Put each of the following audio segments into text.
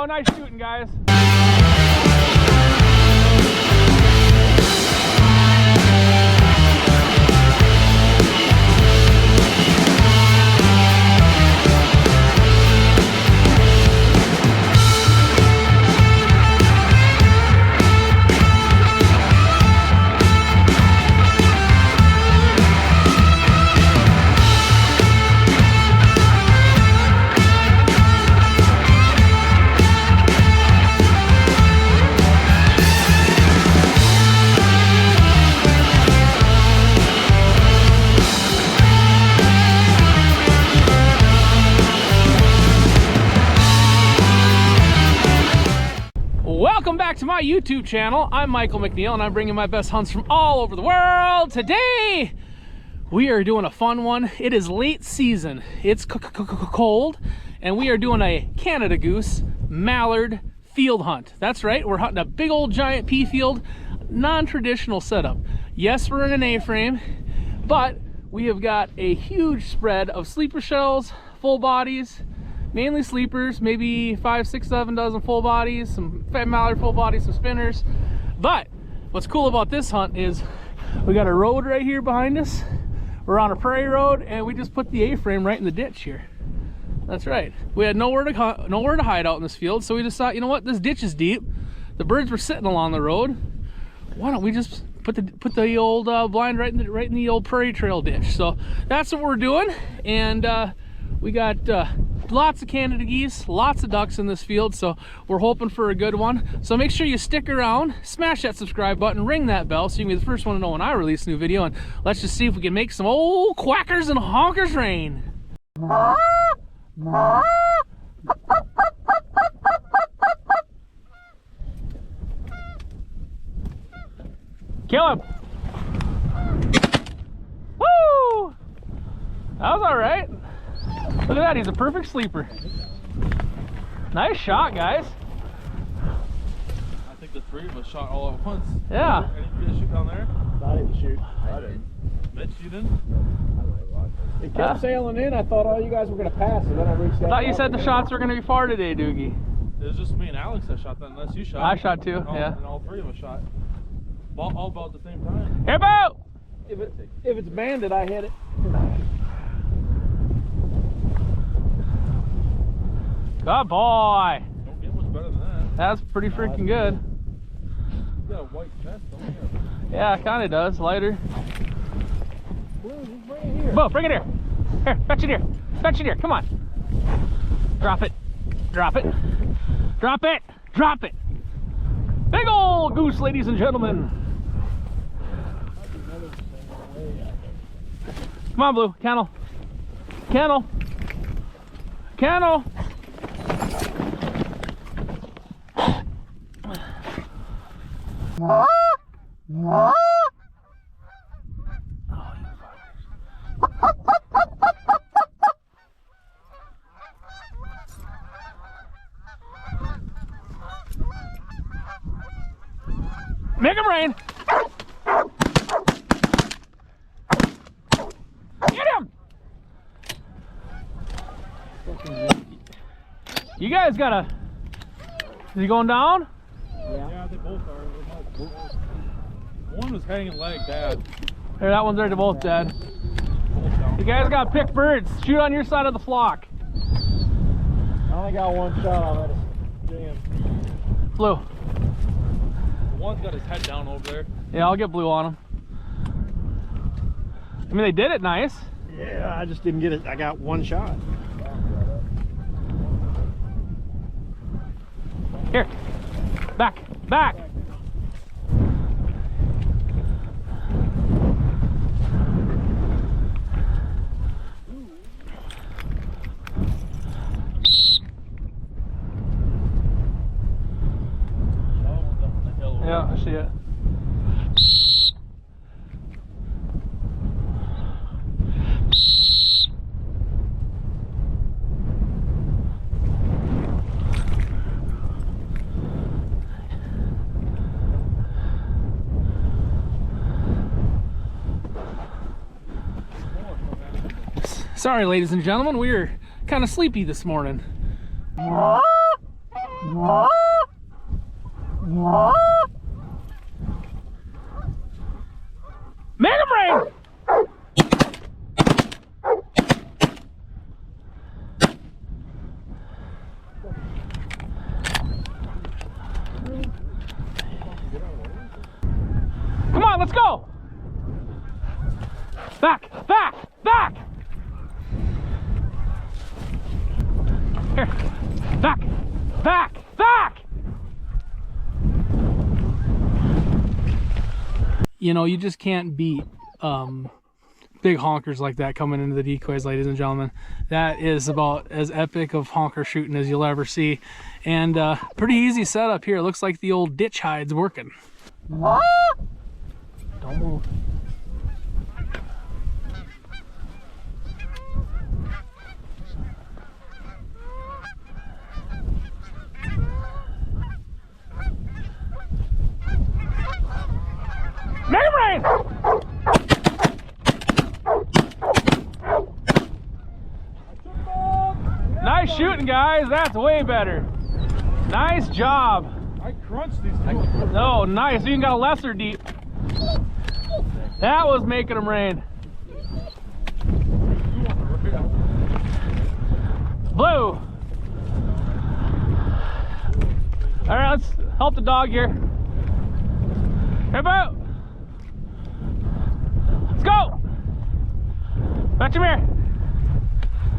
go. Nice shooting, guys. Welcome back to my YouTube channel. I'm Michael McNeil and I'm bringing my best hunts from all over the world. Today we are doing a fun one. It is late season. It's cold and we are doing a Canada goose mallard field hunt. That's right, we're hunting a big old giant pea field, non-traditional setup. Yes, we're in an A-frame, but we have got a huge spread of sleeper shells, full bodies, mainly sleepers, maybe 5, 6, 7 dozen full bodies, some fat mallard full bodies, some spinners. But what's cool about this hunt is we got a road right here behind us. We're on a prairie road and we just put the A-frame right in the ditch here. That's right. We had nowhere to hide out in this field, so we just thought, you know what, this ditch is deep. The birds were sitting along the road. Why don't we just put the old blind right in the old prairie trail ditch? So that's what we're doing, and we got lots of Canada geese, lots of ducks in this field, so we're hoping for a good one. So make sure you stick around, smash that subscribe button, ring that bell so you can be the first one to know when I release a new video, and let's just see if we can make some old quackers and honkers rain. Kill him! Woo! That was all right. Look at that, he's a perfect sleeper. Nice shot, guys. I think the three of us shot all at once. Yeah. Anybody shoot down there? I didn't shoot. I didn't. Mitch, you didn't? It kept sailing in. I thought all you guys were going to pass, and then I reached out. I thought you said the shots were going to be far today, Doogie. It was just me and Alex that shot that, unless you shot. I shot too, yeah. And all three of us shot. All about the same time. Here, Bo! If it's banded, I hit it. Good boy. Don't get much better than that. That's pretty freaking good. You got a white chest, don't you? Yeah, it kind of does. Lighter. Bring it here. Bo, bring it here. Here, fetch it here. Fetch it here. Come on. Drop it. Drop it. Drop it. Drop it. Big old goose, ladies and gentlemen. Come on, Blue. Kennel. Kennel. Kennel. Make him rain. Get him. You guys gotta. Is he going down? Yeah, they both are. One was hanging leg bad. Here, that one's already both dead. You guys gotta pick birds. Shoot on your side of the flock. I only got one shot. I'll let it jam. Blue. One's got his head down over there. Yeah, I'll get Blue on him. I mean, they did it nice. Yeah, I just didn't get it. I got one shot. Here. Back. Back. Yeah, I see it. Sorry, ladies and gentlemen, we're kind of sleepy this morning. Make him rain! Come on, let's go! Back, back, back! Here, back, back, back! You know, you just can't beat big honkers like that coming into the decoys, ladies and gentlemen. That is about as epic of honker shooting as you'll ever see. And pretty easy setup here. It looks like the old ditch hide's working. Don't move. Make it rain! Nice shooting, guys. That's way better. Nice job. I crunched these two. Oh, nice. You even got a lesser deep. That was making them rain. Blue. All right, let's help the dog here. Hey, Boo. Let's go. Fetch him here.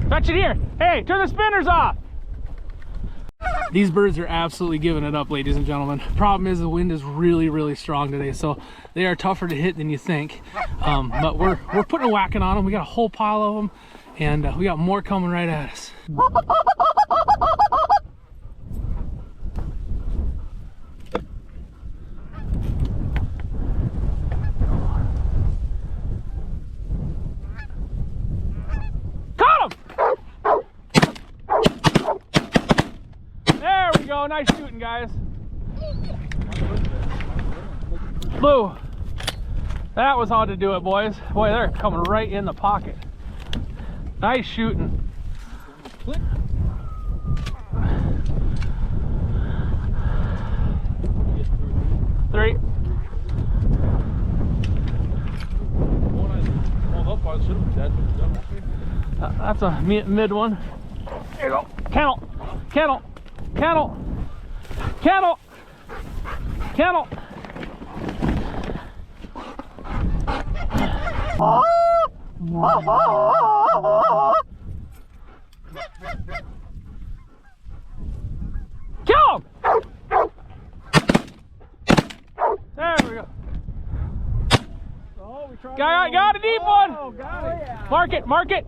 Fetch it here. Hey, turn the spinners off. These birds are absolutely giving it up, ladies and gentlemen. Problem is the wind is really, really strong today, so they are tougher to hit than you think. But we're putting a whacking on them. We got a whole pile of them, and we got more coming right at us. Go, nice shooting, guys. Blue. That was how to do it, boys. Boy, they're coming right in the pocket. Nice shooting. Three. That's a mid one. There you go. Kennel. Kennel. Kennel. Kennel. Kennel. Kill him! There we go. Oh, we tried. Got a deep one. Oh, got it. Yeah. Mark it, mark it.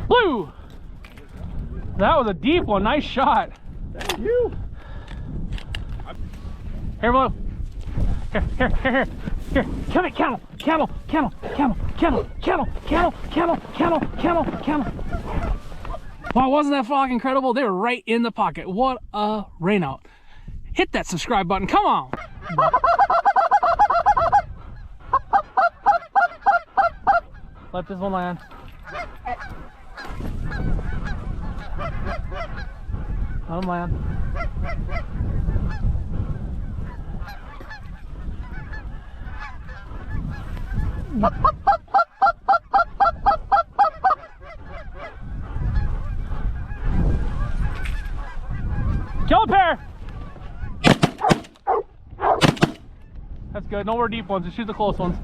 Blue. That was a deep one. Nice shot. Thank you. Here, Blue. Here. Come it, kennel. Wow, wasn't that fucking incredible? They were right in the pocket. What a rain out. Hit that subscribe button. Come on. Let this one land. Let him land. Kill a pair. That's good. No more deep ones. Just shoot the close ones.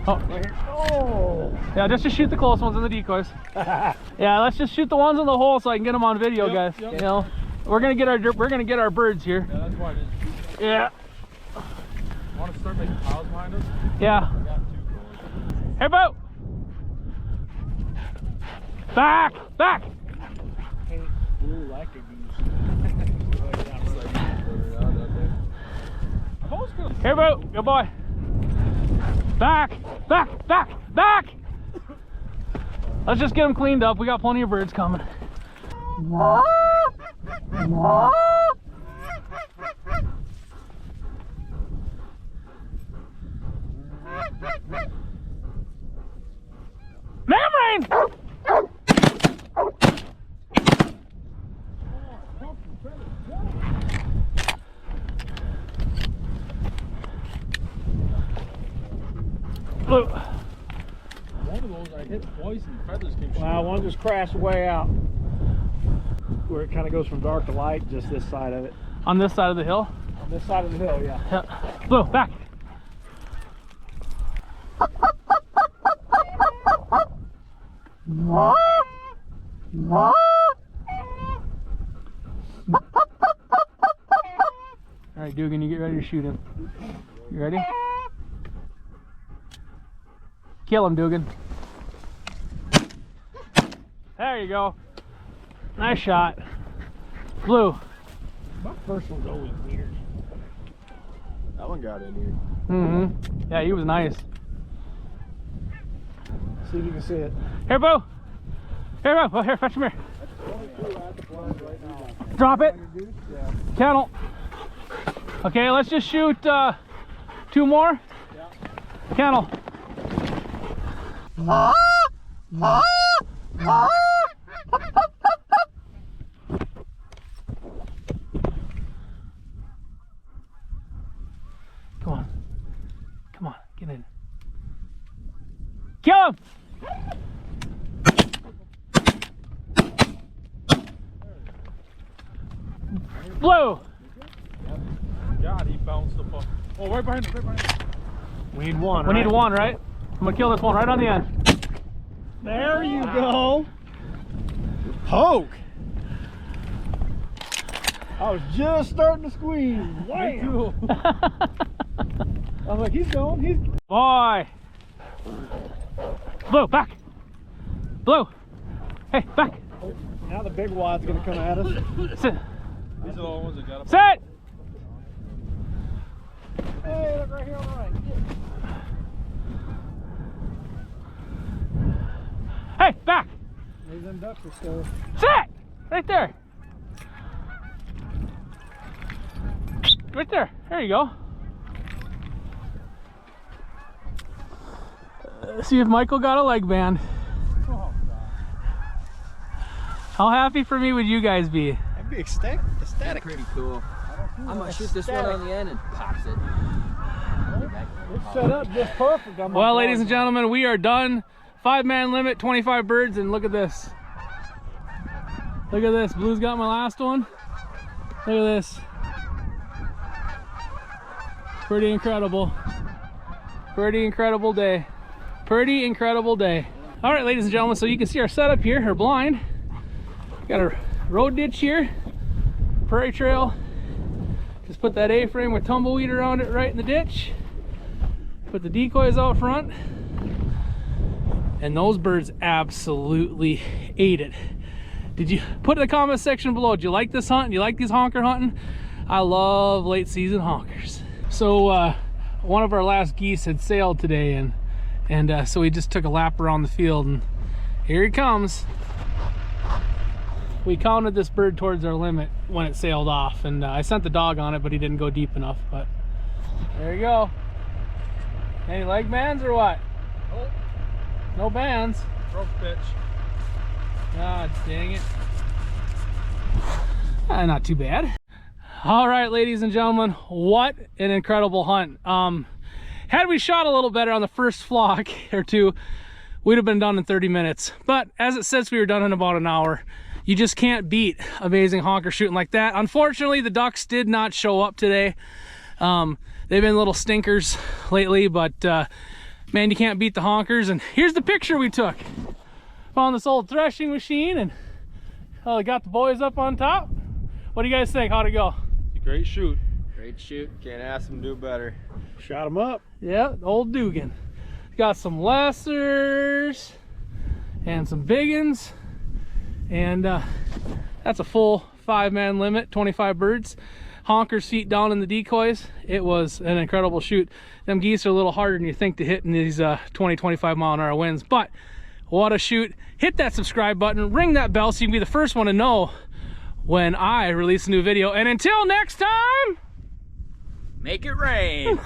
Oh. Oh. Yeah, just shoot the close ones in the decoys. Yeah, let's just shoot the ones in the hole so I can get them on video, guys. Yep. You know, we're gonna get our birds here. Yeah, that's why I didn't shoot. Yeah. Want to start making piles behind us? Yeah. I got two. Hey, Bo! Back! Back! Hey, blue like a goose. I've always been Here, Bo! Good boy! Back! Back! Back! Back! Let's just get them cleaned up. We got plenty of birds coming. Membrane! Blue. One of those I hit twice and feathers came shooting. Wow, one just crashed way out. Where it kind of goes from dark to light, just this side of it. On this side of the hill? On this side of the hill, yeah. Yeah. Blue, back. All right, Dugan, you get ready to shoot him. You ready? Kill him, Dugan. There you go. Nice shot. Blue. My first one's always weird. That one got in here. Mm-hmm. Yeah, he was nice. See if you can see it. Here, Boo. Here, Boo. Oh, here, fetch him here. Drop it. Kennel. Okay, let's just shoot 2 more. Kennel. Come on. Come on, get in. Kill him! Blue! God, he bounced the fuck. Oh, right behind him, right behind him. We need one, We right? need 1, right? I'm gonna kill this one right on the end. There you go. Poke. I was just starting to squeeze. Me too. I'm like, he's going. He's. Boy! Blue, back! Blue! Hey, back! Now the big wad's gonna come at us. Sit! These are the ones that got up. Sit! Hey, look right here on the right. Hey, back! These them ducks are still. Sit! Right there! Right there. There you go. See if Michael got a leg band. Oh, How happy for me would you guys be? I'd be ecstatic. Pretty cool. I'm gonna shoot this one on the end and pops it. It's set up just perfect. I'm Well, like, ladies and gentlemen, we are done. 5-man limit, 25 birds, and look at this. Look at this. Blue's got my last one. Look at this. Pretty incredible. Pretty incredible day. Pretty incredible day. All right, ladies and gentlemen, so you can see our setup here, our blind. Got a road ditch here, prairie trail. Just put that A-frame with tumbleweed around it right in the ditch. Put the decoys out front. And those birds absolutely ate it. Did you put in the comment section below, do you like this hunt? Do you like these honker hunting? I love late season honkers. So one of our last geese had sailed today, and so we just took a lap around the field, and here he comes. We counted this bird towards our limit when it sailed off, and I sent the dog on it, but he didn't go deep enough. But there you go. Any leg bands or what? Nope. No bands. Rough pitch. God dang it. Not too bad. All right, ladies and gentlemen, what an incredible hunt. Had we shot a little better on the first flock or two, we'd have been done in 30 minutes. But as it says, we were done in about an hour. You just can't beat amazing honker shooting like that. Unfortunately, the ducks did not show up today. They've been little stinkers lately, but man, you can't beat the honkers. And here's the picture we took. Found this old threshing machine, and I got the boys up on top. What do you guys think? How'd it go? Great shoot. Great shoot. Can't ask them to do better. Shot him up. Yeah, old Dugan. Got some lessers and some biggins, and that's a full 5-man limit, 25 birds. Honkers feet down in the decoys. It was an incredible shoot. Them geese are a little harder than you think to hit in these 20-25 mile an hour winds, but what a shoot. Hit that subscribe button, ring that bell so you can be the first one to know when I release a new video. And until next time, Make it rain.